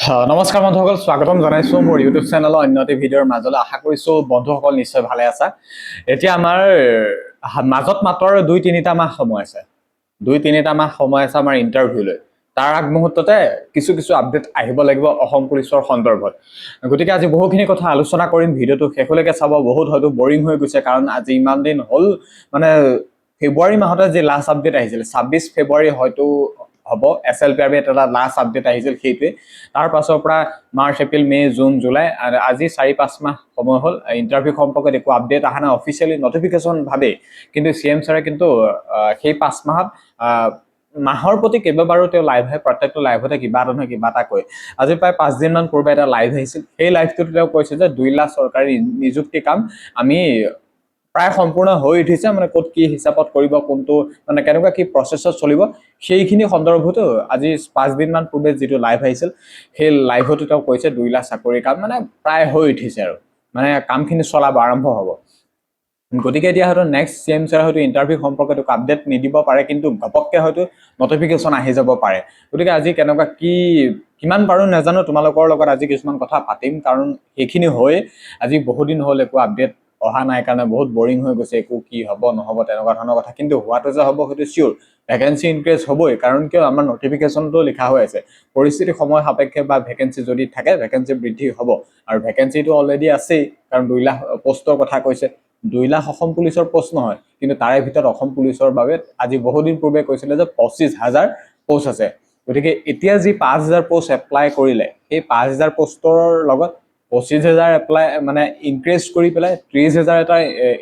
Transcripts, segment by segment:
নমস্কাৰ বন্ধুসকল, স্বাগতম জনাইছো মোৰ ইউটিউব চেনেলৰ অন্য এটা ভিডিঅ'ৰ মাজলৈ। আশা কৰিছো বন্ধুসকল নিশ্চয় ভালে আছা। এতিয়া আমাৰ মাজত মাত্ৰ 2-3টা মাহ সময় আছে। 2-3টা মাহ সময় আছে আমাৰ ইণ্টাৰভিউলৈ। তাৰ আগমুহূৰ্ততে কিছু আপডেট আহিব লাগিব অসম পুলিচৰ সন্দৰ্ভত। গতিকে আজি বহুখিনি কথা আলোচনা কৰিম। ভিডিঅ'টো শেষলৈকে চাব। বহুত হয়তো বৰিং হৈ গৈছে, কাৰণ আজি ইমান দিন হ'ল, মানে ফেব্ৰুৱাৰী মাহতে যি লাষ্ট আপডেট আহিছিল, 26 ফেব্ৰুৱাৰী হয়তো হ'ব SLPRB এটা লাষ্ট আপডেট আহিছিল, সেইটোৱে। তাৰ পাছৰ পৰা মাৰ্চ, এপ্ৰিল, মে, জুন, জুলাই, আজি 4-5 মাহ সময় হ'ল। ইণ্টাৰভিউ সম্পৰ্কত একো আপডেট অহা নাই অফিচিয়েলি নটিফিকেশ্যন ভাবে, কিন্তু CM ছাৰে কিন্তু সেই 5 মাহত মাহৰ প্ৰতি কেইবাবাৰো তেওঁ লাইভ হয়, প্ৰত্যেকটো লাইভতে কিবা এটা নহয় কিবা এটা কয়। আজি প্ৰায় 5 দিনমান পূৰ্বে এটা লাইভ আহিছিল। সেই লাইভটোত তেওঁ কৈছে যে 2 লাখ চৰকাৰী নিযুক্তি কাম আমি প্ৰায় সম্পূৰ্ণ হৈ উঠিছে, মানে ক'ত কি হিচাপত কৰিব, কোনটো মানে কেনেকুৱা কি প্ৰচেছত চলিব, সেইখিনি সন্দৰ্ভতো আজি 5 দিনমান পূৰ্বে যিটো লাইভ আহিছিল, সেই লাইভতো তেওঁ কৈছে 2 লাখ চাকৰি কাম মানে প্ৰায় হৈ উঠিছে, আৰু মানে কামখিনি চলাব আৰম্ভ হ'ব। গতিকে এতিয়া হয়তো নেক্সট CM ছাৰে হয়তো ইণ্টাৰভিউ সম্পৰ্কত আপডেট নিদিব পাৰে, কিন্তু ঘপককৈ হয়তো নটিফিকেশ্যন আহি যাব পাৰে। গতিকে আজি কেনেকুৱা কি কিমান পাৰো নাজানো, তোমালোকৰ লগত আজি কিছুমান কথা পাতিম, কাৰণ সেইখিনি হৈ আজি বহুদিন হ'ল একো আপডেট অহা নাই কাৰণে বহুত বৰিং হৈ গৈছে। একো কি হ'ব নহ'ব তেনেকুৱা ধৰণৰ কথা, কিন্তু হোৱাটো যে হ'ব সেইটো চিয়'ৰ। ভেকেঞ্চি ইনক্ৰিজ হ'বই, কাৰণ কিয় আমাৰ নটিফিকেশ্যনটো লিখা হৈ আছে, পৰিস্থিতি সময় সাপেক্ষে বা ভেকেঞ্চি যদি থাকে ভেকেঞ্চি বৃদ্ধি হ'ব, আৰু ভেকেঞ্চিটো অলৰেডি আছেই, কাৰণ 2 লাখ পোষ্টৰ কথা কৈছে। 2 লাখ অসম পুলিচৰ পোষ্ট নহয়, কিন্তু তাৰে ভিতৰত অসম পুলিচৰ বাবে আজি বহুদিন পূৰ্বে কৈছিলে যে 25,000 পোষ্ট আছে। গতিকে এতিয়া যি 5,000 পোষ্ট এপ্লাই কৰিলে, সেই 5,000 পোষ্টৰ লগত 25,000 এপ্লাই মানে ইনক্ৰিজ কৰি পেলাই 30,000 এটা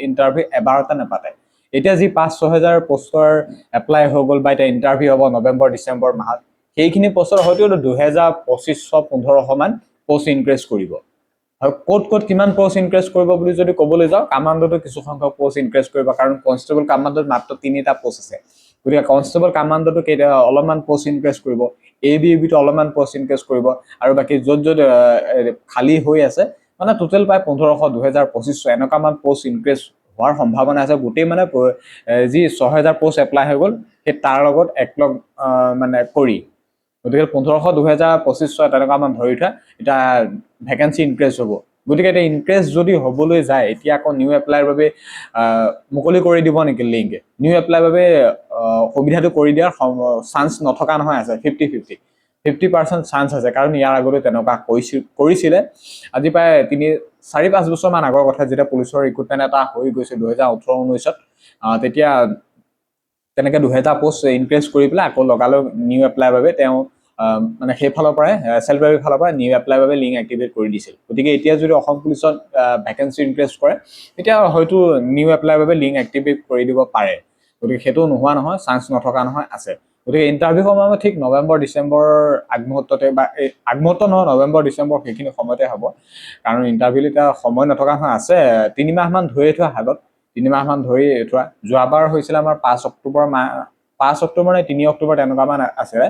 ইণ্টাৰভিউ এবাৰতে নাপাতে। এতিয়া যি 5-6,000 পোষ্টৰ এপ্লাই হৈ গ'ল বা এতিয়া ইণ্টাৰভিউ হ'ব নৱেম্বৰ-ডিচেম্বৰ মাহত, সেইখিনি পোষ্টৰ হয়তো 2,000-2,500-1,500 মান পোষ্ট ইনক্ৰিজ কৰিব। আৰু ক'ত কিমান পোষ্ট ইনক্ৰিজ কৰিব বুলি যদি ক'বলৈ যাওঁ, কামাণ্ডোটো কিছু সংখ্যক পোষ্ট ইনক্ৰিজ কৰিব, কাৰণ কনষ্টেবল কামাণ্ডোত মাত্ৰ 3টা পোষ্ট আছে। গতিকে কনষ্টেবল কামাণ্ডোটো অলপমান পোষ্ট ইনক্ৰিজ কৰিব, ABUBটো অলপমান পোষ্ট ইনক্ৰিজ কৰিব, আৰু বাকী য'ত খালী হৈ আছে মানে টোটেল প্ৰায় 1,500, 2,000-2,500 এনেকুৱা মান পোষ্ট ইনক্ৰিজ হোৱাৰ সম্ভাৱনা আছে। গোটেই মানে যি 6,000 পোষ্ট এপ্লাই হৈ গ'ল, সেই তাৰ লগত একলগ মানে কৰি, গতিকে 1,500, 2,000-2,500 তেনেকুৱা মান ধৰি থোৱা এতিয়া ভেকেঞ্চি ইনক্ৰিজ হ'ব। গতিকে এতিয়া ইনক্ৰিজ যদি হ'বলৈ যায়, এতিয়া আকৌ নিউ এপ্লাইৰ বাবে মুকলি কৰি দিব নেকি লিংক? নিউ এপ্লাইৰ বাবে সুবিধাটো কৰি দিয়াৰ চান্স নথকা নহয়, আছে 50% চান্স আছে, কাৰণ ইয়াৰ আগতে তেনেকুৱা কৰিছিলে। আজি প্ৰায় 4-5 বছৰমান আগৰ কথা, যেতিয়া পুলিচৰ ৰিক্ৰুটমেণ্ট এটা হৈ গৈছে 2018-19ত, তেতিয়া তেনেকৈ 2,000 পোষ্ট ইনক্ৰিজ কৰি পেলাই আকৌ লগালগ নিউ এপ্লাইৰ বাবে তেওঁ মানে সেইফালৰ পৰাই SLPRBৰ ফালৰ পৰা নিউ এপ্লাইৰ বাবে লিংক এক্টিভেট কৰি দিছিল। গতিকে এতিয়া যদি অসম পুলিচত ভেকেঞ্চি ইনক্ৰিজ কৰে, তেতিয়া হয়তো নিউ এপ্লাইৰ বাবে লিংক এক্টিভেট কৰি দিব পাৰে। গতিকে সেইটো নোহোৱা নহয়, চান্স নথকা নহয়, আছে। গতিকে ইণ্টাৰভিউ সময় ঠিক নৱেম্বৰ-ডিচেম্বৰ আগমুহূৰ্ততে, বা আগমুহূৰ্ত নহয়, নৱেম্বৰ-ডিচেম্বৰ সেইখিনি সময়তে হ'ব, কাৰণ ইণ্টাৰভিউ এতিয়া সময় নথকা নহয়, আছে 3 মাহমান ধৰি থোৱা হাতত। 3 মাহমান ধৰি থোৱা। যোৱাবাৰ হৈছিলে আমাৰ 5 অক্টোবৰ নে 3 অক্টোবৰ তেনেকুৱা মান আছিলে,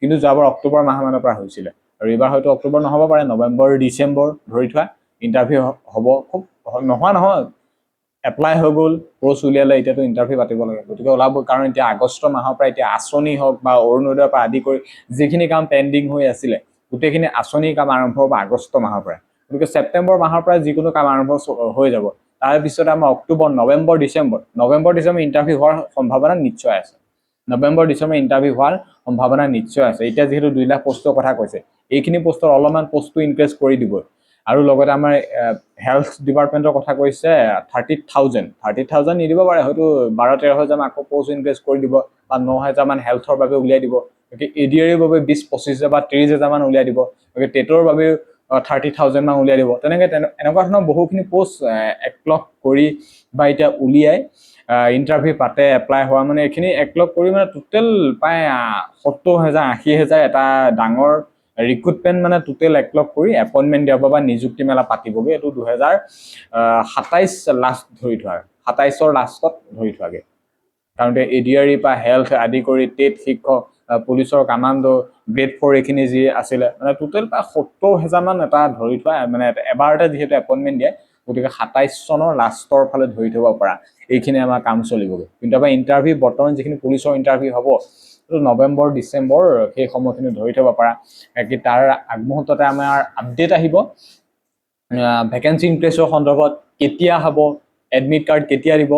কিন্তু যোৱাবাৰ অক্টোবৰ মাহমানৰ পৰা হৈছিলে, আৰু এইবাৰ হয়তো অক্টোবৰ নহ'ব পাৰে, নৱেম্বৰ-ডিচেম্বৰ ধৰি থোৱা ইণ্টাৰভিউ হ'ব। খুব নহয় এপ্লাই হৈ গ'ল, পোষ্ট উলিয়ালে, এতিয়াতো ইণ্টাৰভিউ পাতিব লাগে। গতিকে ওলাব, কাৰণ এতিয়া আগষ্ট মাহৰ পৰা এতিয়া আঁচনি হওক বা অৰুণোদয়ৰ পৰা আদি কৰি যিখিনি কাম পেণ্ডিং হৈ আছিলে, গোটেইখিনি আঁচনিৰ কাম আৰম্ভ হ'ব আগষ্ট মাহৰ পৰা। গতিকে ছেপ্টেম্বৰ মাহৰ পৰা যিকোনো কাম আৰম্ভ হৈ যাব। তাৰপিছত আমাৰ অক্টোবৰ, নৱেম্বৰ-ডিচেম্বৰ ইণ্টাৰভিউ হোৱাৰ সম্ভাৱনা নিশ্চয় আছে। নৱেম্বৰ-ডিচেম্বৰ ইণ্টাৰভিউ হোৱাৰ সম্ভাৱনা নিশ্চয় আছে। এতিয়া যিহেতু 2 লাখ পোষ্টৰ কথা কৈছে, এইখিনি পোষ্টৰ অলপমান পোষ্টটো ইনক্ৰিজ কৰি দিব। আৰু লগতে আমাৰ হেল্থ ডিপাৰ্টমেণ্টৰ কথা কৈছে 30,000 নিদিব পাৰে, হয়তো 12-13,000 আকৌ পোষ্ট ইনক্ৰিজ কৰি দিব, বা 9,000 মান হেল্থৰ বাবে উলিয়াই দিব। গতিকে ADRৰ বাবে 20-25,000 বা 30,000 মান উলিয়াই দিব। গতিকে টেটৰ বাবেও 30,000 মান উলিয়াই দিব। এনেকুৱা ধৰণৰ বহুখিনি পোষ্ট একলগ কৰি বা এতিয়া উলিয়াই ইণ্টাৰভিউ পাতে, এপ্লাই হোৱা মানে এইখিনি একলগ কৰি মানে টোটেল প্ৰায় 70,000-80,000 এটা ডাঙৰ ৰিক্ৰুটমেণ্ট মানে টোটেল একলগ কৰি এপইণ্টমেণ্ট দিয়াব বা নিযুক্তি মেলা পাতিবগৈ। এইটো 2027 লাষ্ট ধৰি থোৱা, 27ৰ লাষ্টত ধৰি থোৱাগে। কাৰণ ADR পৰা হেল্থ আদি কৰি টেট, শিক্ষক, পুলিচৰ কামাণ্ডো, গ্ৰেড 4 এইখিনি যি আছিলে, মানে টোটেল প্ৰায় 70,000 মান এটা ধৰি থোৱা, মানে এবাৰতে যিহেতু এপইণ্টমেণ্ট দিয়ে, গতিকে 27 চনৰ লাষ্টৰ ফালে ধৰি থব পৰা এইখিনি আমাৰ কাম চলিবগৈ। কিন্তু আমাৰ ইণ্টাৰভিউ বৰ্তমান যিখিনি পুলিচৰ ইণ্টাৰভিউ হ'ব, তো নৱেম্বৰ ডিচেম্বৰ সেই সময়খিনি ধৰি থব পাৰা কি তাৰ আগমুহূৰ্ততে আমাৰ আপডেট আহিব ভেকেন্সি ইনপ্লেছৰ সন্দৰ্ভত কেতিয়া হ'ব এডমিট কাৰ্ড কেতিয়া দিব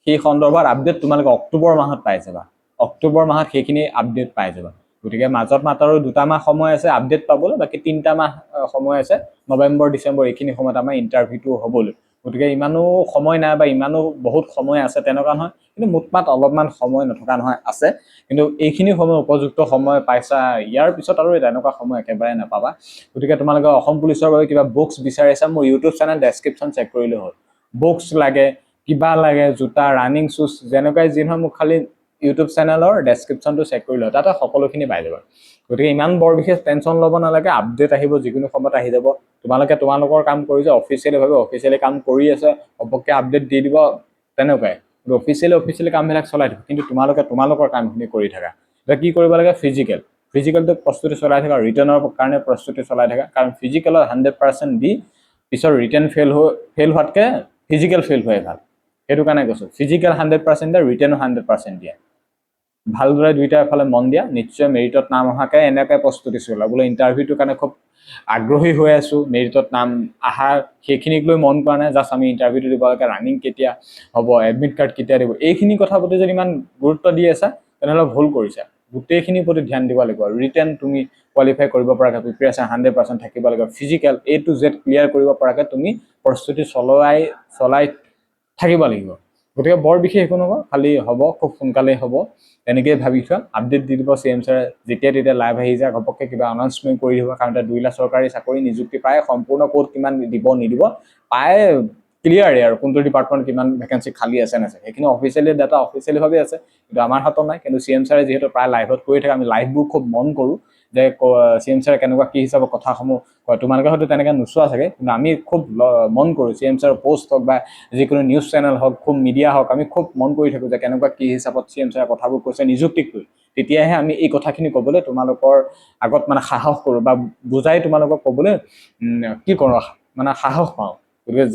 সেই সন্দৰ্ভত আপডেট তোমালোকে অক্টোবৰ মাহত পাই যাবা অক্টোবৰ মাহত সেইখিনি আপডেট পাই যাবা গতিকে মাজত মাত্ৰ 2 মাহ সময় আছে আপডেট পাবলৈ বাকি 3 মাহ সময় আছে নৱেম্বৰ ডিচেম্বৰ এইখিনি সময়ত আমাৰ ইন্টাৰভিউটো হ'বলৈ গতিকে ইমানো সময় নাই বা ইমানো বহুত সময় আছে তেনেকুৱা নহয় কিন্তু মুঠমাত অলপমান সময় নথকা নহয় আছে কিন্তু এইখিনি সময় উপযুক্ত সময় পাইছা ইয়াৰ পিছত আৰু তেনেকুৱা সময় একেবাৰে নাপাবা গতিকে তোমালোকে অসম পুলিচৰ বাবে কিবা বুকছ বিচাৰিছা মোৰ ইউটিউব চেনেল ডেসক্ৰিপচন চেক কৰিলে হ'ল বুকছ লাগে কিবা লাগে জোতা ৰানিং শুজ যেনেকৈ জিনহ মোক খালি ইউটিউব চেনেলৰ ডেসক্ৰিপচনটো চেক কৰিলে তাতে সকলোখিনি পাই যাবা গতিকে ইমান বৰ বিশেষ টেনচন ল'ব নালাগে আপডেট আহিব যিকোনো সময়ত আহি যাব তোমালোকে তোমালোকৰ কাম কৰি যে অফিচিয়েলি কাম কৰি আছে অপকে আপডেট দি দিব তেনেকৈ অফিচিয়েলি কামবিলাক চলাই থাকে কিন্তু তোমালোকৰ কামখিনি কৰি থাকা এটা কি কৰিব লাগে ফিজিকেলটো প্ৰস্তুতি চলাই থাকা ৰিটাৰ্নৰ কাৰণে প্ৰস্তুতি চলাই থাকা কাৰণ ফিজিকেলত 100% দি পিছৰ ৰিটাৰ্ন ফেল হোৱাতকে ফিজিকেল ফেল হয় ভাল সেইটো কাৰণে কৈছো ফিজিকেল 100% দিয়া ৰিটাৰ্নো 100% দিয়া ভালদৰে দুইটা এফালে মন দিয়া নিশ্চয় মেৰিটত নাম অহাকে এনেকৈ প্ৰস্তুতি চলা বোলে ইন্টাৰভিউটোৰ কাৰণে খুব আগ্ৰহী হৈ আছো মেৰিটত নাম আহা সেইখিনিক লৈ মন কৰা নাই জাস্ট আমি ইন্টাৰভিউটো দিব লাগে ৰানিং কেতিয়া হ'ব এডমিট কাৰ্ড কেতিয়া দিব এইখিনি কথা প্ৰতি যদি ইমান গুৰুত্ব দি আছা তেনেহ'লে ভুল কৰিছা গোটেইখিনিৰ প্ৰতি ধ্যান দিব লাগিব ৰিটেন তুমি কোৱালিফাই কৰিব পৰাকৈ প্ৰিপাৰেচন 100% থাকিব লাগিব physical A to Z clear কৰিব পৰাকৈ তুমি প্ৰস্তুতি চলাই থাকিব লাগিব গতিকে বৰ বিশেষ একো নহয় খালি হ'ব খুব সোনকালে হ'ব এনেকৈ ভাবি থোৱা আপডেট দি দিব CM ছাৰে যেতিয়া তেতিয়া লাইভ আহি যায় ঘপককৈ কিবা আনাউন্সমেন্ট কৰি দিব কাৰণ 2 লাখ চৰকাৰী চাকৰি নিযুক্তি পায় সম্পূৰ্ণ কোড কিমান দিব নিদিব পায় ক্লিয়াৰ আৰু কোনটো ডিপাৰ্টমেন্ট কিমান ভেকেন্সি খালি আছে না সেইখিনি অফিচিয়েলি ডাটা অফিচিয়েলি ভাবে আছে কিন্তু আমাৰ হাতত নাই কিন্তু CM ছাৰে যেহেতু প্ৰায় লাইভত কৰি থাকে আমি লাইভবোৰ খুব মন কৰো যে CM ছাৰে কেনেকুৱা কি হিচাপত কথাসমূহ কয় তোমালোকে হয়তো তেনেকৈ নোচোৱা চাগে কিন্তু আমি খুব মন কৰো CM ছাৰৰ পোষ্ট হওক বা যিকোনো নিউজ চেনেল হওক খুব মিডিয়া হওক আমি খুব মন কৰি থাকো যে কেনেকুৱা কি হিচাপত CM ছাৰে কথাবোৰ কৈছে নিযুক্তিক লৈ তেতিয়াহে আমি এই কথাখিনি ক'বলৈ তোমালোকৰ আগত মানে সাহস কৰো বা বুজাই তোমালোকক ক'বলৈ কি কৰো মানে সাহস পাওঁ গতিকে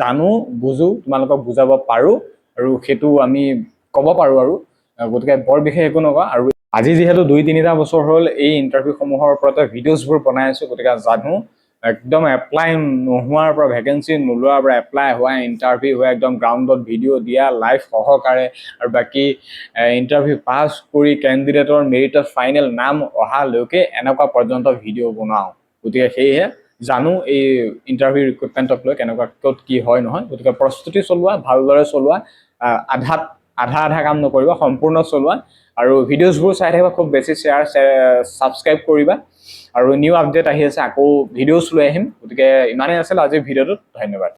জানো বুজো তোমালোকক বুজাব পাৰো আৰু সেইটো আমি ক'ব পাৰো আৰু গতিকে বৰ বিশেষ একো নকওঁ আৰু আজি যেহেতু 2-3টা বছৰ হ'ল এই ইন্টাৰভিউ সমূহৰ ওপৰতে ভিডিঅ'ছবোৰ বনাই আছো গতিকে জানো একদম এপ্লাই নোহোৱাৰ পৰা ভেকেন্সি নোলোৱাৰ পৰা এপ্লাই হোৱা ইন্টাৰভিউ হোৱা একদম গ্ৰাউণ্ডত ভিডিঅ' দিয়া লাইভ সহকাৰে আৰু বাকি ইন্টাৰভিউ পাছ কৰি কেণ্ডিডেটৰ মেৰিটত ফাইনেল নাম অহালৈকে এনেকুৱা পৰ্যন্ত ভিডিঅ' বনাওঁ গতিকে সেয়েহে জানো এই ইন্টাৰভিউ ৰিক্ৰুটমেণ্টক লৈ কেনেকুৱা ক'ত কি হয় নহয় গতিকে প্ৰস্তুতি চলোৱা ভালদৰে চলোৱা আধা কাম নকৰিবা সম্পূৰ্ণ চলোৱা আৰু ভিডিঅ'ছবোৰ চাই থাকিবা খুব বেছি শ্বেয়াৰ সাবস্ক্ৰাইব কৰিবা আৰু নিউ আপডেট আহি আছে আকৌ ভিডিঅ'ছ লৈ আহিম গতিকে ইমানেই আছিল আজিৰ ভিডিঅ'টোত ধন্যবাদ